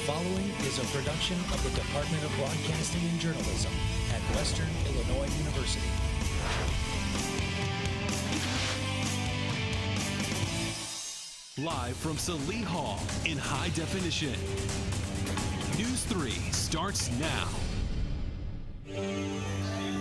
following is a production of the Department of Broadcasting and Journalism at Western Illinois University. Live from Salee Hall in high definition. News 3 starts now.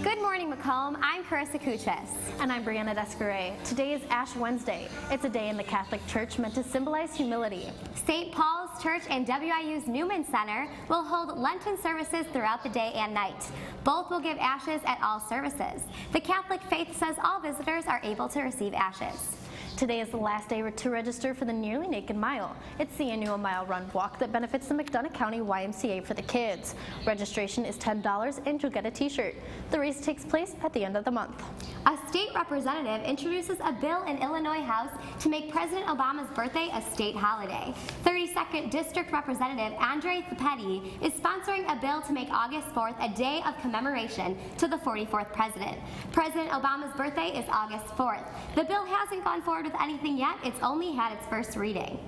Good morning, Macomb. I'm Carissa Kuches. And I'm Brianna Descaray. Today is Ash Wednesday. It's a day in the Catholic Church meant to symbolize humility. St. Paul's Church and WIU's Newman Center will hold Lenten services throughout the day and night. Both will give ashes at all services. The Catholic faith says all visitors are able to receive ashes. Today is the last day to register for the Nearly Naked Mile. It's the annual mile run walk that benefits the McDonough County YMCA for the kids. Registration is $10 and you'll get a t-shirt. The race takes place at the end of the month. A state representative introduces a bill in Illinois House to make President Obama's birthday a state holiday. 32nd District Representative Andre Thipetti is sponsoring a bill to make August 4th a day of commemoration to the 44th president. President Obama's birthday is August 4th. The bill hasn't gone forward with anything yet. It's only had its first reading.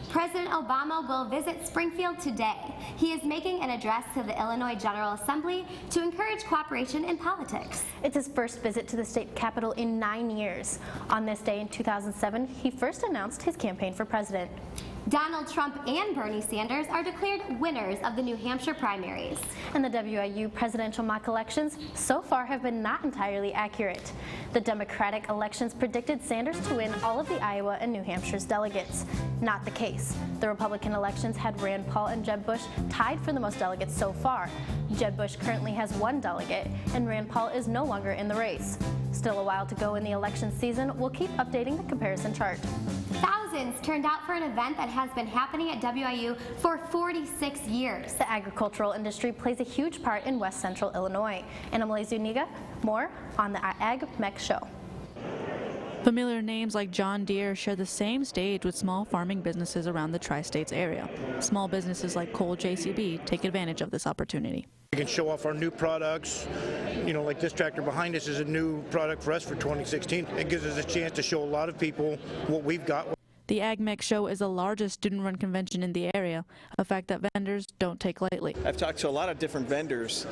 President Obama will visit Springfield today. He is making an address to the Illinois General Assembly to encourage cooperation in politics. It's his first visit to the state capitol in 9 years. On this day in 2007, he first announced his campaign for president. Donald Trump and Bernie Sanders are declared winners of the New Hampshire primaries. And the WIU presidential mock elections so far have been not entirely accurate. The Democratic elections predicted Sanders to win all of the Iowa and New Hampshire's delegates. Not the case. The Republican elections had Rand Paul and Jeb Bush tied for the most delegates so far. Jeb Bush currently has 1 delegate, and Rand Paul is no longer in the race. Still a while to go in the election season. We'll keep updating the comparison chart. Thousands turned out for an event that has been happening at WIU for 46 years. The agricultural industry plays a huge part in West Central Illinois. Anna Zuniga, more on the Ag Mech Show. Familiar names like John Deere share the same stage with small farming businesses around the Tri-States area. Small businesses like Cole JCB take advantage of this opportunity. We can show off our new products. You know, like this tractor behind us is a new product for us for 2016. It gives us a chance to show a lot of people what we've got. The Ag Mech Show is the largest student-run convention in the area, a fact that vendors don't take lightly. I've talked to a lot of different vendors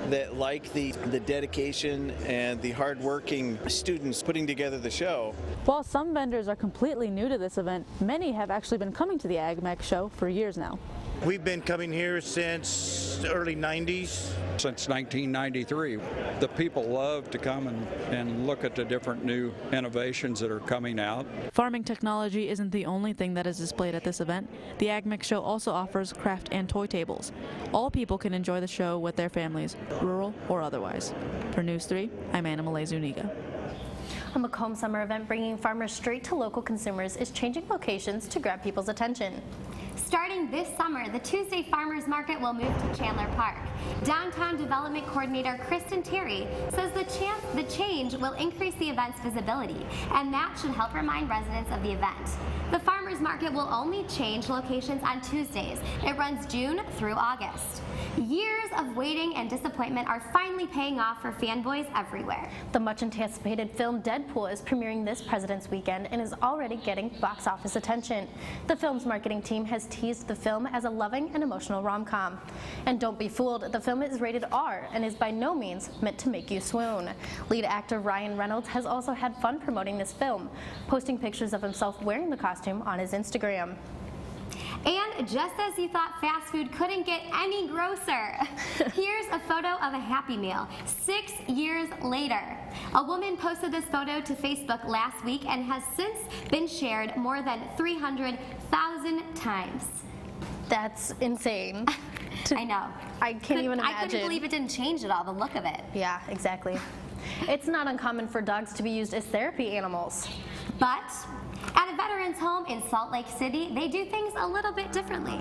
that like the dedication and the hard-working students putting together the show. While some vendors are completely new to this event, many have actually been coming to the Ag Mech Show for years now. We've been coming here since the early 90s. Since 1993. The people love to come and look at the different new innovations that are coming out. Farming technology isn't the only thing that is displayed at this event. The Ag Mech Show also offers craft and toy tables. All people can enjoy the show with their families, rural or otherwise. For News 3, I'm Anna Zuniga. A Macomb summer event bringing farmers straight to local consumers is changing locations to grab people's attention. Starting this summer, the Tuesday Farmers Market will move to Chandler Park. Downtown Development Coordinator Kristen Terry says the change will increase the event's visibility, and that should help remind residents of the event. The Farmers Market will only change locations on Tuesdays. It runs June through August. Years of waiting and disappointment are finally paying off for fanboys everywhere. The much anticipated film Deadpool is premiering this President's Weekend and is already getting box office attention. The film's marketing team has teased the film as a loving and emotional rom-com. And don't be fooled, the film is rated R and is by no means meant to make you swoon. Lead actor Ryan Reynolds has also had fun promoting this film, posting pictures of himself wearing the costume on his Instagram. And just as you thought fast food couldn't get any grosser, here's a photo of a Happy Meal 6 years later. A woman posted this photo to Facebook last week and has since been shared more than 300,000 times. That's insane. I know. I can't even imagine. I couldn't believe it didn't change at all, the look of it. Yeah, exactly. It's not uncommon for dogs to be used as therapy animals. But at a veterans home in Salt Lake City, they do things a little bit differently.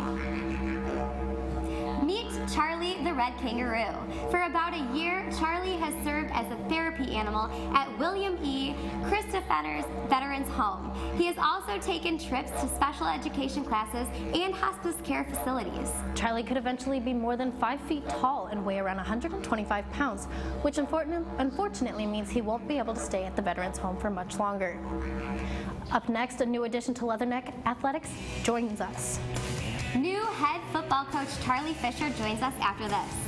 Meet Charlie the Red Kangaroo. For about a year, Charlie has served as a therapy animal at William E. Christopher's Veterans Home. He has also taken trips to special education classes and hospice care facilities. Charlie could eventually be more than 5 feet tall and weigh around 125 pounds, which unfortunately means he won't be able to stay at the Veterans Home for much longer. Up next, a new addition to Leatherneck Athletics joins us. New head football coach Charlie Fisher joins us after this.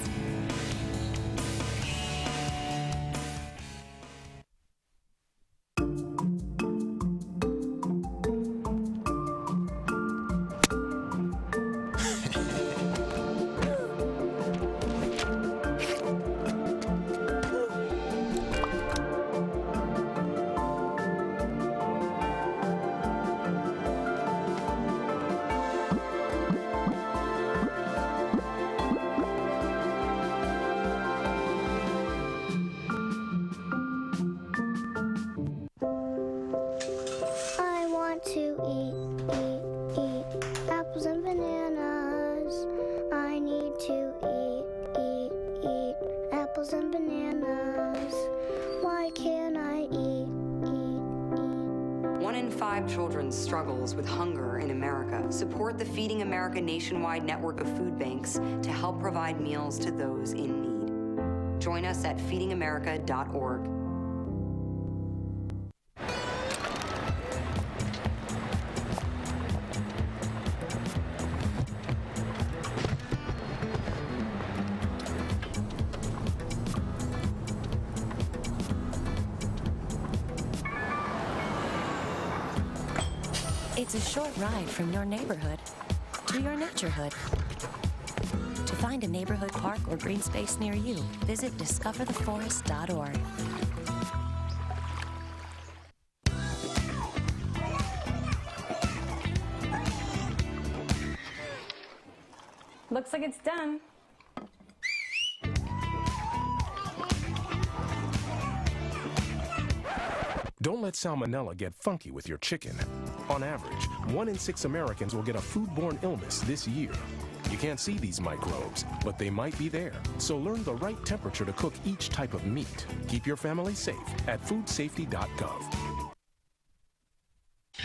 Children struggles with hunger in America. Support the Feeding America nationwide network of food banks to help provide meals to those in need. Join us at feedingamerica.org. It's a short ride from your neighborhood to your naturehood. To find a neighborhood park or green space near you, visit discovertheforest.org. Looks like it's done. Don't let salmonella get funky with your chicken. On average, 1 in 6 Americans will get a foodborne illness this year. You can't see these microbes, but they might be there. So learn the right temperature to cook each type of meat. Keep your family safe at foodsafety.gov.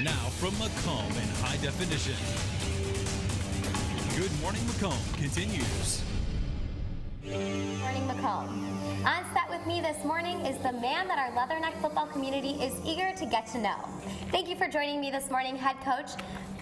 Now from Macomb in high definition. Good Morning Macomb continues. Morning Macomb. On set with me this morning is the man that our Leatherneck football community is eager to get to know. Thank you for joining me this morning, head coach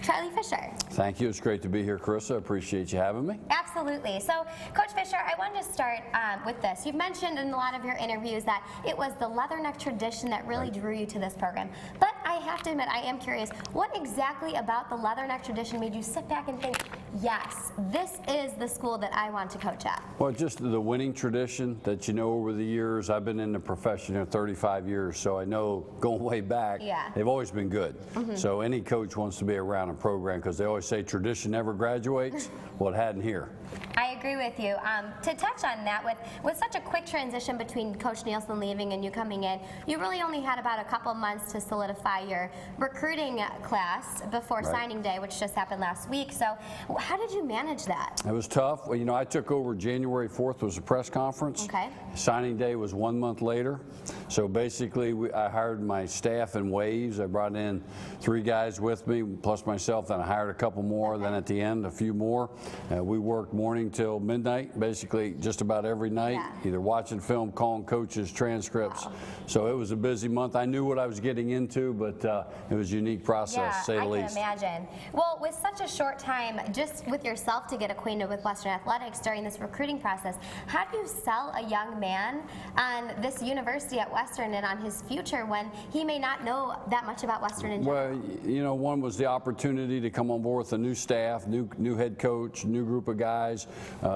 Charlie Fisher. Thank you. It's great to be here, Carissa. I appreciate you having me. Absolutely. So, Coach Fisher, I wanted to start with this. You've mentioned in a lot of your interviews that it was the Leatherneck tradition that really drew you to this program. But I have to admit, I am curious, what exactly about the Leatherneck tradition made you sit back and think, yes, this is the school that I want to coach at? Well, just the winning tradition that you know over the years. I've been in the profession here 35 years, so I know going way back, they've always been good. So any coach wants to be around a program because they always say tradition never graduates. Well, it hadn't here. I agree with you. To touch on that, with such a quick transition between Coach Nielsen leaving and you coming in, you really only had about a couple months to solidify your recruiting class before signing day, which just happened last week. So how did you manage that? It was tough. Well, you know, I took over January 4th was a press conference. Okay. Signing day was 1 month later. So basically, I hired my staff in waves. I brought in 3 guys with me, plus myself, then I hired a couple more, then at the end, a few more. We worked morning till midnight, basically just about every night, either watching film, calling coaches, transcripts. So it was a busy month. I knew what I was getting into, but it was a unique process, to say the least. I can imagine. Well, with such a short time, just with yourself to get acquainted with Western athletics during this recruiting process, how do you sell a young man on this university at Western and on his future when he may not know that much about Western in general? Well, you know, one was the opportunity to come on board with a new staff, new head coach, new group of guys.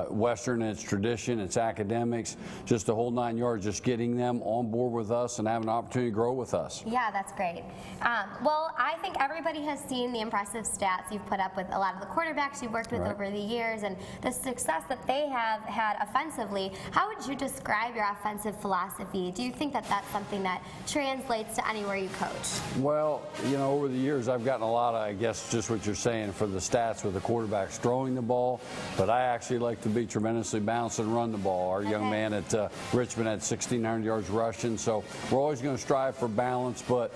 Western, its tradition, its academics, just the whole 9 yards, just getting them on board with us and having an opportunity to grow with us. Yeah, that's great. Well, I think everybody has seen the impressive stats you've put up with a lot of the quarterbacks you've worked with over the years and the success that they have had offensively. How would you describe your offensive philosophy? Do you think that that's something that translates to anywhere you coach? Well, you know, over the years I've gotten a lot of, I guess, just what you're saying for the stats with the quarterbacks throwing the ball, but I actually like to be tremendously balanced and run the ball. Our young man at Richmond had 1,600 yards rushing, so we're always going to strive for balance, but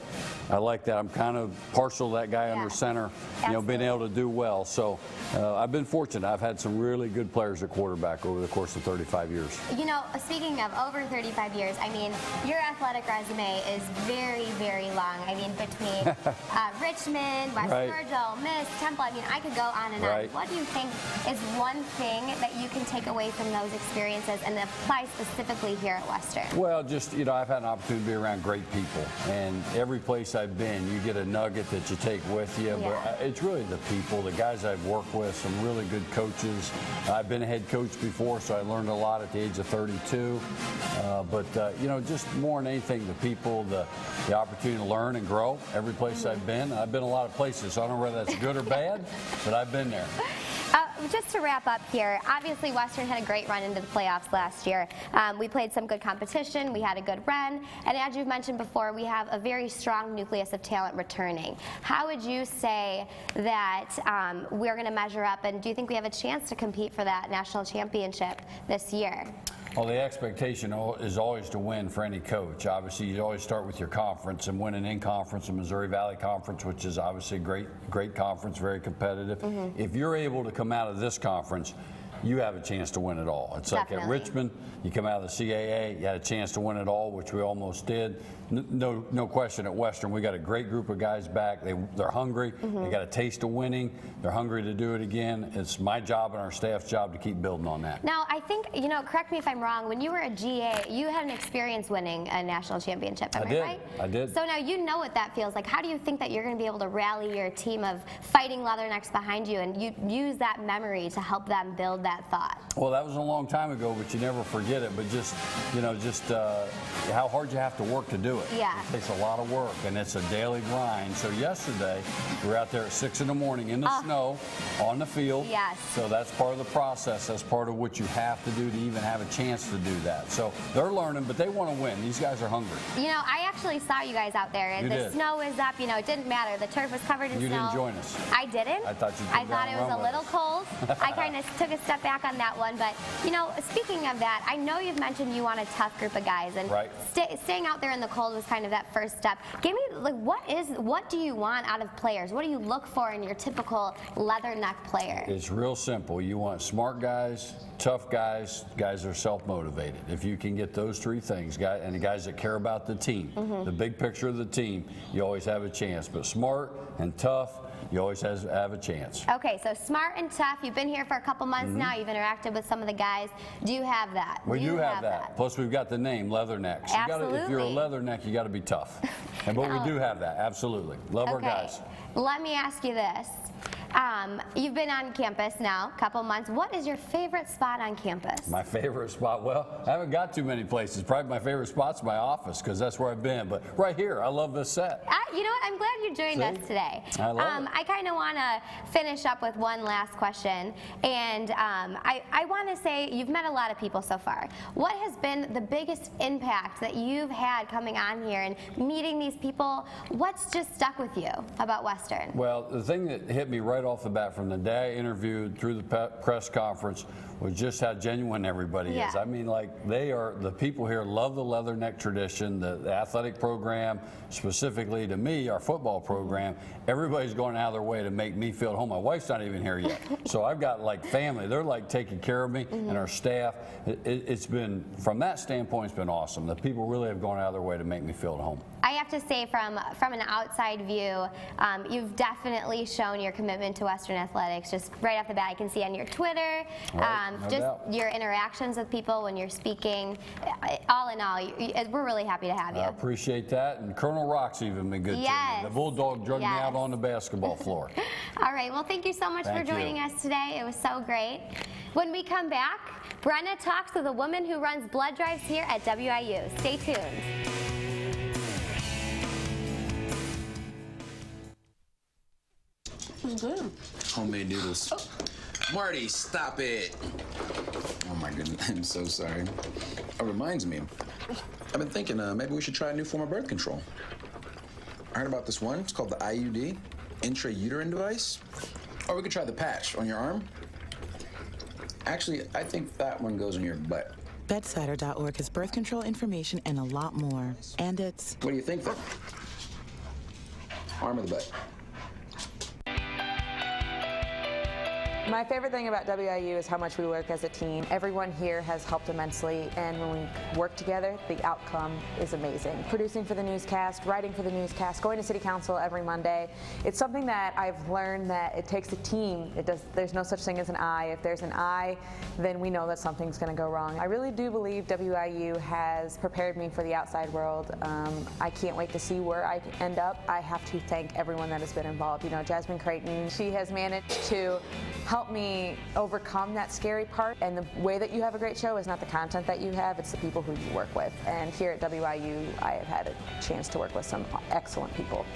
I like that. I'm kind of partial to that guy under center, you know, being able to do well. So I've been fortunate. I've had some really good players at quarterback over the course of 35 years. You know, speaking of over 35 years, I mean, you're athletic resume is very, very long. I mean, between Richmond, West Georgia, Ole Miss, Temple, I mean, I could go on and on. What do you think is one thing that you can take away from those experiences and apply specifically here at Western? Well, just, you know, I've had an opportunity to be around great people, and every place I've been, you get a nugget that you take with you, but it's really the people, the guys I've worked with, some really good coaches. I've been a head coach before, so I learned a lot at the age of 32, but you know, just more than anything, the people, the opportunity to learn and grow every place I've been a lot of places, so I don't know whether that's good or bad, but I've been there. Just to wrap up here, obviously Western had a great run into the playoffs last year. We played some good competition, we had a good run, and as you've mentioned before, we have a very strong nucleus of talent returning. How would you say that we're going to measure up, and do you think we have a chance to compete for that national championship this year? Well, the expectation is always to win for any coach. Obviously, you always start with your conference and winning in conference, the Missouri Valley Conference, which is obviously a great conference, very competitive. If you're able to come out of this conference, you have a chance to win it all. It's like at Richmond, you come out of the CAA, you had a chance to win it all, which we almost did. No question at Western, we got a great group of guys back. They're hungry. They got a taste of winning. They're hungry to do it again. It's my job and our staff's job to keep building on that. Now, I think, you know, correct me if I'm wrong, when you were a GA, you had an experience winning a national championship, am I right? I did. So now you know what that feels like. How do you think that you're going to be able to rally your team of fighting Leathernecks behind you and you use that memory to help them build that thought? Well, that was a long time ago, but you never forget it. But just, you know, how hard you have to work to do it. Yeah. It takes a lot of work, and it's a daily grind. So yesterday, we were out there at 6 in the morning in the snow on the field. Yes. So that's part of the process. That's part of what you have to do to even have a chance to do that. So they're learning, but they want to win. These guys are hungry. You know, I actually saw you guys out there. You the did. Snow was up. You know, it didn't matter. The turf was covered in snow. You didn't join us. I didn't. I thought it was a little cold. I kind of took a step back on that one. But, you know, speaking of that, I know you've mentioned you want a tough group of guys. And staying out there in the cold was kind of that first step. Give me, like, what do you want out of players? What do you look for in your typical Leatherneck player? It's real simple. You want smart guys, tough guys, guys that are self-motivated. If you can get those three things, and the guys that care about the team, the big picture of the team, you always have a chance. But smart and tough, you always have a chance. Okay, so smart and tough. You've been here for a couple months now. You've interacted with some of the guys. Do you have that? We do have that. Plus, we've got the name, Leathernecks. Absolutely. If you're a Leatherneck, you got to be tough. But we do have that, absolutely. Love our guys. Let me ask you this. You've been on campus now a couple months. What is your favorite spot on campus? My favorite spot? Well, I haven't got too many places. Probably my favorite spot's my office because that's where I've been. But right here, I love this set. You know what? I'm glad you joined us today. I love it. I kind of want to finish up with one last question. And I want to say you've met a lot of people so far. What has been the biggest impact that you've had coming on here and meeting these people? What's just stuck with you about Western? Well, the thing that hit me right off the bat from the day I interviewed through the press conference was just how genuine everybody is. I mean, like, the people here love the Leatherneck tradition, the athletic program, specifically to me, our football program. Everybody's going out of their way to make me feel at home. My wife's not even here yet. So I've got, like, family. They're, like, taking care of me and our staff. It's been, from that standpoint, it's been awesome. The people really have gone out of their way to make me feel at home. I have to say, from an outside view, you've definitely shown your commitment to Western athletics. Just right off the bat, I can see on your Twitter, your interactions with people when you're speaking. All in all, we're really happy to have you. I appreciate that. And Colonel Rock's even been good to me. The Bulldog drugged me out on the basketball floor. All right. Well, thank you so much for joining us today. It was so great. When we come back, Brenna talks with a woman who runs blood drives here at WIU. Stay tuned. Good. Homemade noodles. Marty, stop it. Oh my goodness, I'm so sorry. It reminds me, I've been thinking maybe we should try a new form of birth control. I heard about this one, it's called the IUD, intrauterine device. Or we could try the patch on your arm. Actually, I think that one goes in your butt. Bedsider.org has birth control information and a lot more. And it's... What do you think then? Arm of the butt. My favorite thing about WIU is how much we work as a team. Everyone here has helped immensely, and when we work together, the outcome is amazing. Producing for the newscast, writing for the newscast, going to City Council every Monday. It's something that I've learned that it takes a team. There's no such thing as an I. If there's an I, then we know that something's going to go wrong. I really do believe WIU has prepared me for the outside world. I can't wait to see where I end up. I have to thank everyone that has been involved. You know, Jasmine Creighton, she has managed to help me overcome that scary part. And the way that you have a great show is not the content that you have, it's the people who you work with. And here at WIU, I have had a chance to work with some excellent people.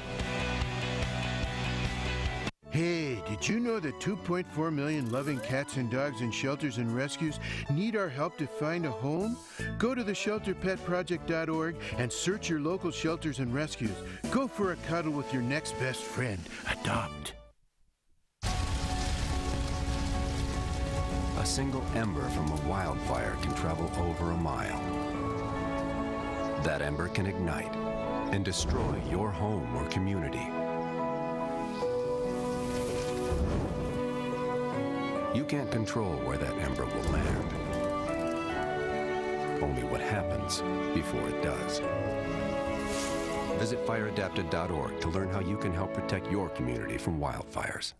Hey, did you know that 2.4 million loving cats and dogs in shelters and rescues need our help to find a home? Go to theshelterpetproject.org and search your local shelters and rescues. Go for a cuddle with your next best friend. Adopt. A single ember from a wildfire can travel over a mile. That ember can ignite and destroy your home or community. You can't control where that ember will land. Only what happens before it does. Visit fireadapted.org to learn how you can help protect your community from wildfires.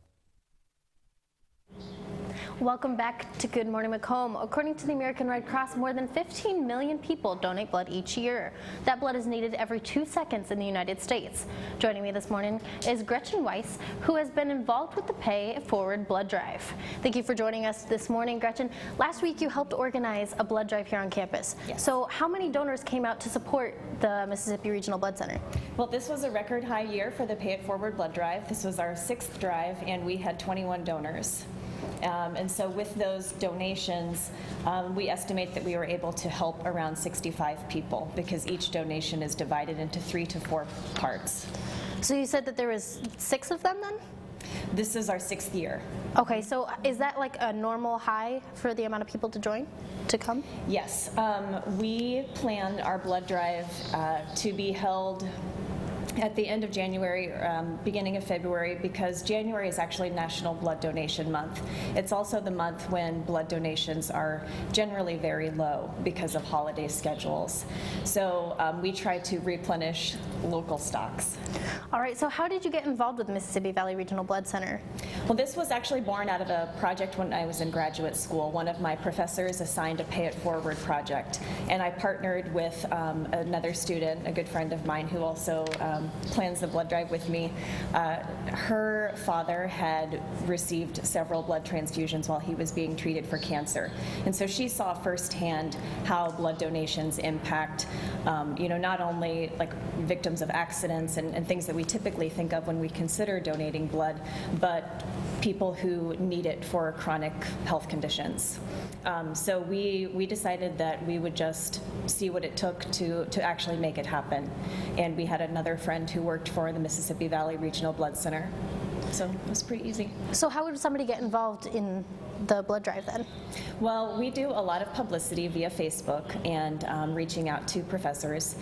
Welcome back to Good Morning Macomb. According to the American Red Cross, more than 15 million people donate blood each year. That blood is needed every 2 seconds in the United States. Joining me this morning is Gretchen Weiss, who has been involved with the Pay It Forward blood drive. Thank you for joining us this morning, Gretchen. Last week you helped organize a blood drive here on campus. Yes. So how many donors came out to support the Mississippi Regional Blood Center? Well, this was a record high year for the Pay It Forward blood drive. This was our 6th drive, and we had 21 donors. And so with those donations, we estimate that we were able to help around 65 people because each donation is divided into 3 to 4 parts. So you said that there was 6 of them then? This is our 6th year. Okay, so is that like a normal high for the amount of people to come? Yes. We plan our blood drive to be held at the end of January, beginning of February, because January is actually National Blood Donation Month. It's also the month when blood donations are generally very low because of holiday schedules. So we try to replenish local stocks. All right, so how did you get involved with the Mississippi Valley Regional Blood Center? Well, this was actually born out of a project when I was in graduate school. One of my professors assigned a Pay It Forward project, and I partnered with another student, a good friend of mine, who also plans the blood drive with me. Her father had received several blood transfusions while he was being treated for cancer. And so she saw firsthand how blood donations impact, not only like victims of accidents and things that we typically think of when we consider donating blood, but people who need it for chronic health conditions. So we decided that we would just see what it took to actually make it happen. And we had another friend who worked for the Mississippi Valley Regional Blood Center. So it was pretty easy. So how would somebody get involved in the blood drive then? Well, we do a lot of publicity via Facebook and reaching out to professors.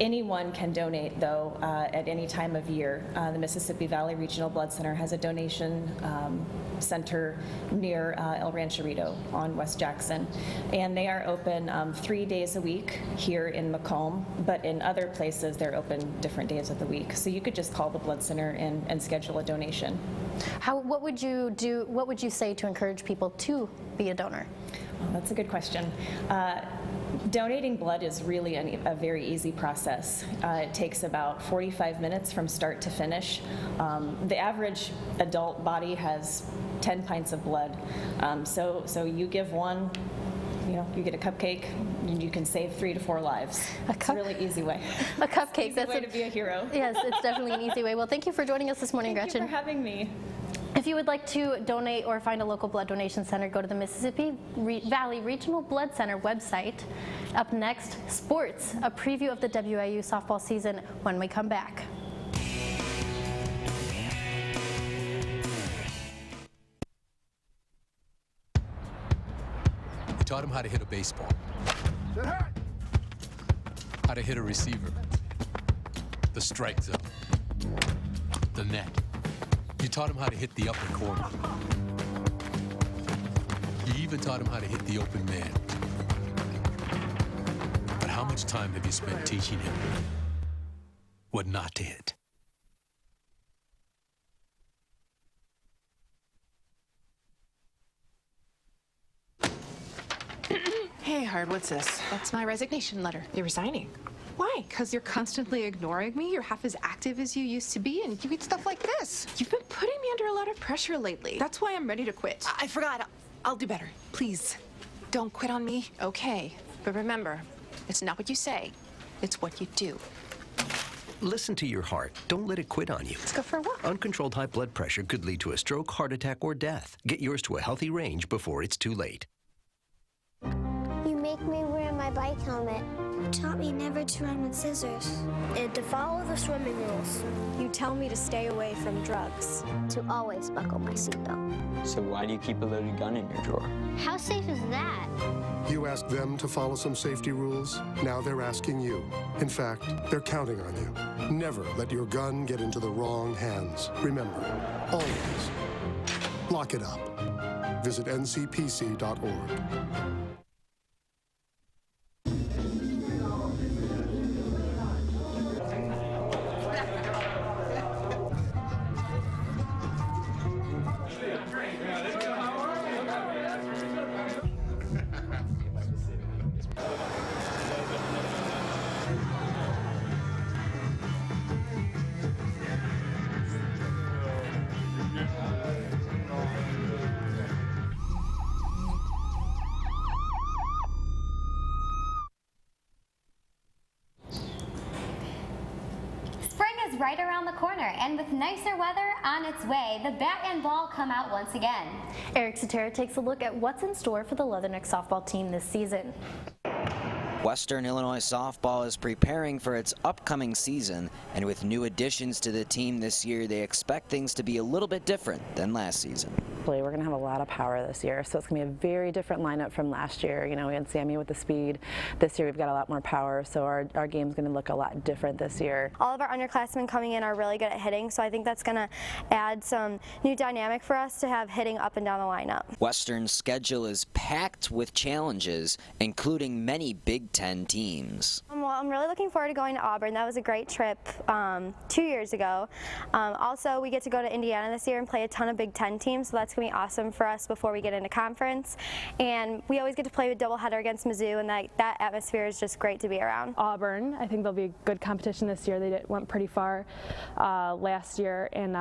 Anyone can donate, though, at any time of year. The Mississippi Valley Regional Blood Center has a donation center near El Rancherito on West Jackson. And they are open 3 days a week here in Macomb, but in other places they're open different days of the week. So you could just call the blood center and schedule a donation. What would you do? What would you say to encourage people to be a donor? Well, that's a good question. Donating blood is really a very easy process. It takes about 45 minutes from start to finish. The average adult body has 10 pints of blood. So you give one, you get a cupcake, and you can save 3 to 4 lives. It's a really easy way. A cupcake. That's a way to be a hero. Yes, it's definitely an easy way. Well, thank you for joining us this morning, Thank Gretchen. you for having me. If you would like to donate or find a local blood donation center, go to the Mississippi Valley Regional Blood Center website. Up next, sports, a preview of the WIU softball season when we come back. We taught him how to hit a baseball, how to hit a receiver, the strike zone, the net, You taught him how to hit the upper corner. You even taught him how to hit the open man. But how much time have you spent teaching him what not to hit? Hey, Hard, what's this? That's my resignation letter. You're resigning. Why? Because you're constantly ignoring me. You're half as active as you used to be, and you get stuff like this. You've been putting me under a lot of pressure lately. That's why I'm ready to quit. I forgot. I'll do better. Please, don't quit on me. Okay. But remember, it's not what you say. It's what you do. Listen to your heart. Don't let it quit on you. Let's go for a walk. Uncontrolled high blood pressure could lead to a stroke, heart attack, or death. Get yours to a healthy range before it's too late. You make me wear my bike helmet. You taught me never to run with scissors. And to follow the swimming rules. You tell me to stay away from drugs. To always buckle my seatbelt. So why do you keep a loaded gun in your drawer? How safe is that? You asked them to follow some safety rules. Now they're asking you. In fact, they're counting on you. Never let your gun get into the wrong hands. Remember, always lock it up. Visit ncpc.org. Right around the corner, and with nicer weather on its way, the bat and ball come out once again. Eric Satera takes a look at what's in store for the Leatherneck softball team this season. Western Illinois softball is preparing for its upcoming season, and with new additions to the team this year, they expect things to be a little bit different than last season. We're going to have a lot of power this year, so it's going to be a very different lineup from last year. You know, we had Sammy with the speed. This year we've got a lot more power, so our game's going to look a lot different this year. All of our underclassmen coming in are really good at hitting, so I think that's going to add some new dynamic for us to have hitting up and down the lineup. Western's schedule is packed with challenges, including many Big Ten teams. Well, I'm really looking forward to going to Auburn. That was a great trip 2 years ago. Also, we get to go to Indiana this year and play a ton of Big Ten teams, so that's going to be awesome for us before we get into conference. And we always get to play a doubleheader against Mizzou, and that atmosphere is just great to be around. Auburn, I think they'll be a good competition this year. They went pretty far last year, and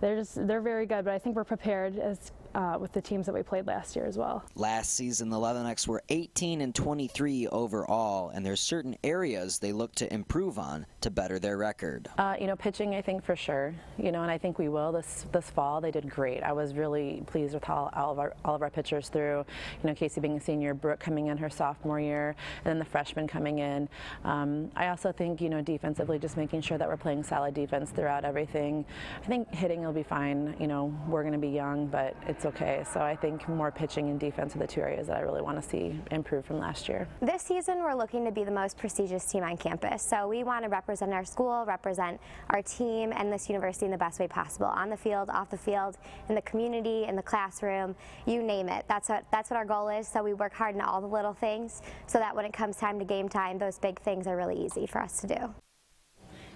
they're very good, but I think we're prepared as with the teams that we played last year as well. Last season, the Leathernecks were 18-23 overall, and there's certain areas they look to improve on to better their record. You know, pitching, I think for sure. You know, and I think we will this fall. They did great. I was really pleased with how all of our pitchers through. You know, Casey being a senior, Brooke coming in her sophomore year, and then the freshmen coming in. I also think, you know, defensively, just making sure that we're playing solid defense throughout everything. I think hitting will be fine. You know, we're going to be young, but it's okay. So I think more pitching and defense are the two areas that I really want to see improve from last year. This season, we're looking to be the most prestigious team on campus. So we want to represent our school, represent our team and this university in the best way possible. On the field, off the field, in the community, in the classroom, you name it. That's what our goal is. So we work hard in all the little things so that when it comes time to game time, those big things are really easy for us to do.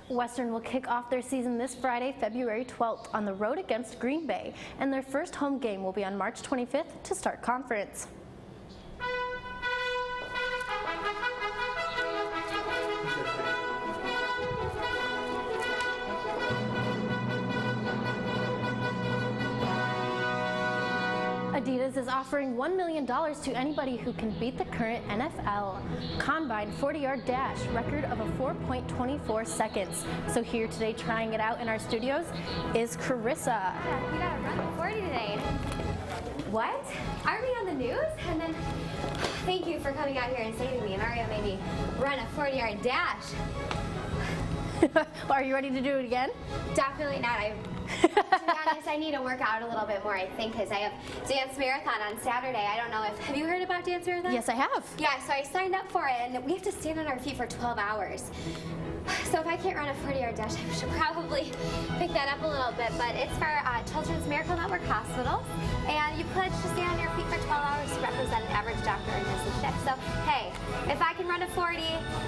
Western will kick off their season this Friday, February 12th, on the road against Green Bay, and their first home game will be on March 25th to start conference. Adidas is offering $1 million to anybody who can beat the current NFL Combine 40-yard dash record of a 4.24 seconds. So here today trying it out in our studios is Carissa. We got to run a 40 today. What? Are we on the news? And then, thank you for coming out here and saving me. Mario made me run a 40-yard dash. Are you ready to do it again? Definitely not. To be honest, I need to work out a little bit more, I think, because I have Dance Marathon on Saturday. I don't know if, have you heard about Dance Marathon? Yes, I have. Yeah, so I signed up for it, and we have to stand on our feet for 12 hours. So if I can't run a 40-yard dash, I should probably pick that up a little bit, but it's for Children's Miracle Network Hospitals, and you pledge to stay on your feet for 12 hours to represent an average doctor in his shift. So, hey, if I can run a 40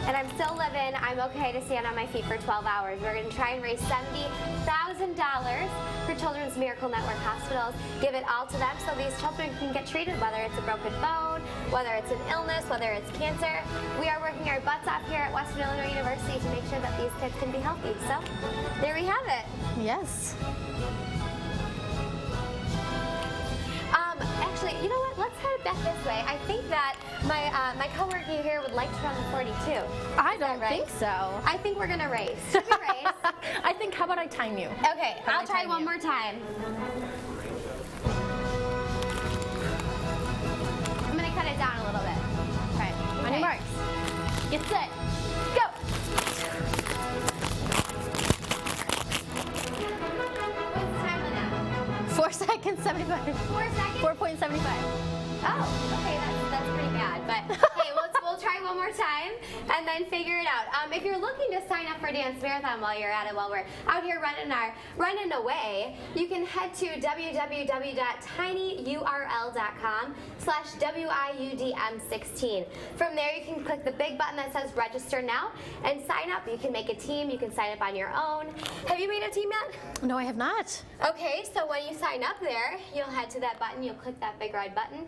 and I'm still living, I'm okay to stand on my feet for 12 hours. We're going to try and raise $70,000 for Children's Miracle Network Hospitals. Give it all to them so these children can get treated, whether it's a broken bone, whether it's an illness, whether it's cancer. We are working our butts off here at Western Illinois University to make sure that these kids can be healthy. So, there we have it. Yes. Actually, you know what? Let's head back this way. I think that my coworker here would like to run the 42. I don't think so. I think we're gonna race. Should we race? I think, how about I time you? Okay, I'll try one more time. I'm gonna cut it down a little bit. All right, on your marks. Get set. Go. What's the time on that? 4 seconds, 75. 4 seconds? 4.75. Oh, okay, that's pretty bad. But hey, we'll try one more time and then figure it out. If you're looking to sign up for Dance Marathon while you're at it, while we're out here running away, you can head to www.tinyurl.com/WIUDM16. From there, you can click the big button that says Register Now and sign up. You can make a team. You can sign up on your own. Have you made a team yet? No, I have not. Okay, so when you sign up there, you'll head to that button. You'll click that big red button.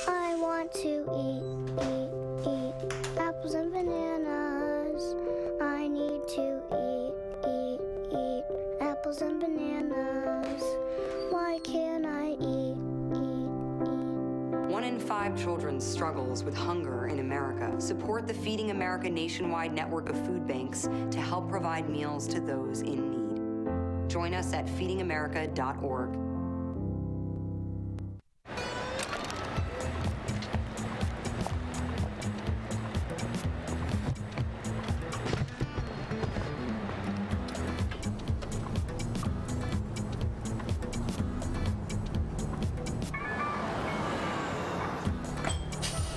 I want to eat apples and bananas. I need to eat apples and bananas. Why can't I eat? 1 in 5 children struggles with hunger in America. Support the Feeding America nationwide network of food banks to help provide meals to those in need. Join us at feedingamerica.org.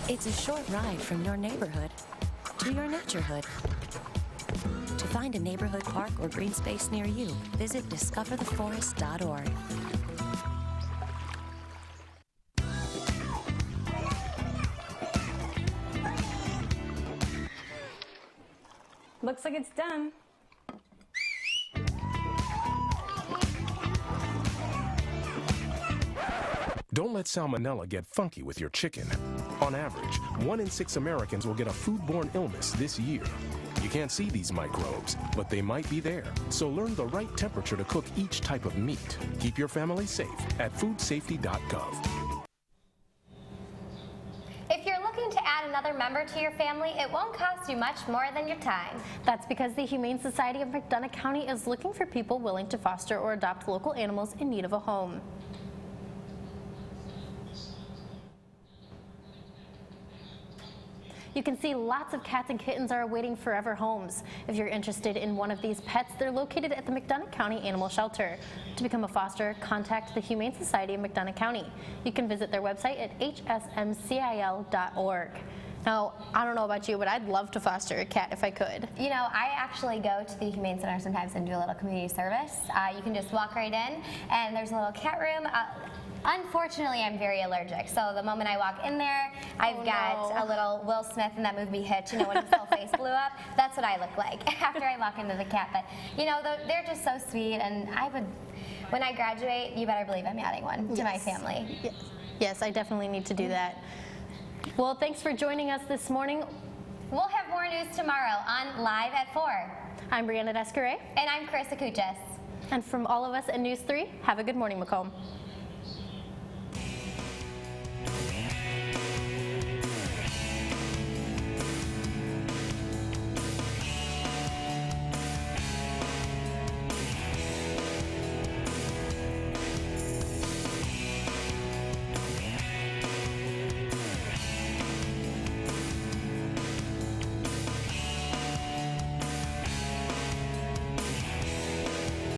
It's a short ride from your neighborhood to your naturehood. To find a neighborhood park or green space near you, visit discovertheforest.org. Looks like it's done. Don't let salmonella get funky with your chicken. On average, 1 in 6 Americans will get a foodborne illness this year. You can't see these microbes, but they might be there. So learn the right temperature to cook each type of meat. Keep your family safe at foodsafety.gov. If you're looking to add another member to your family, it won't cost you much more than your time. That's because the Humane Society of McDonough County is looking for people willing to foster or adopt local animals in need of a home. You can see lots of cats and kittens are awaiting forever homes. If you're interested in one of these pets, they're located at the McDonough County Animal Shelter. To become a foster, contact the Humane Society of McDonough County. You can visit their website at hsmcil.org. Now, I don't know about you, but I'd love to foster a cat if I could. You know, I actually go to the Humane Center sometimes and do a little community service. You can just walk right in, and there's a little cat room. Unfortunately, I'm very allergic, so the moment I walk in there, I've got a little Will Smith in that movie Hitch, you know, when his whole face blew up. That's what I look like after I walk into the cat. But, you know, they're just so sweet, and when I graduate, you better believe I'm adding one to my family. Yes, I definitely need to do that. Well, thanks for joining us this morning. We'll have more news tomorrow on Live at 4. I'm Brianna Descaret. And I'm Carissa Kuchis. And from all of us at News 3, have a good morning, Macomb.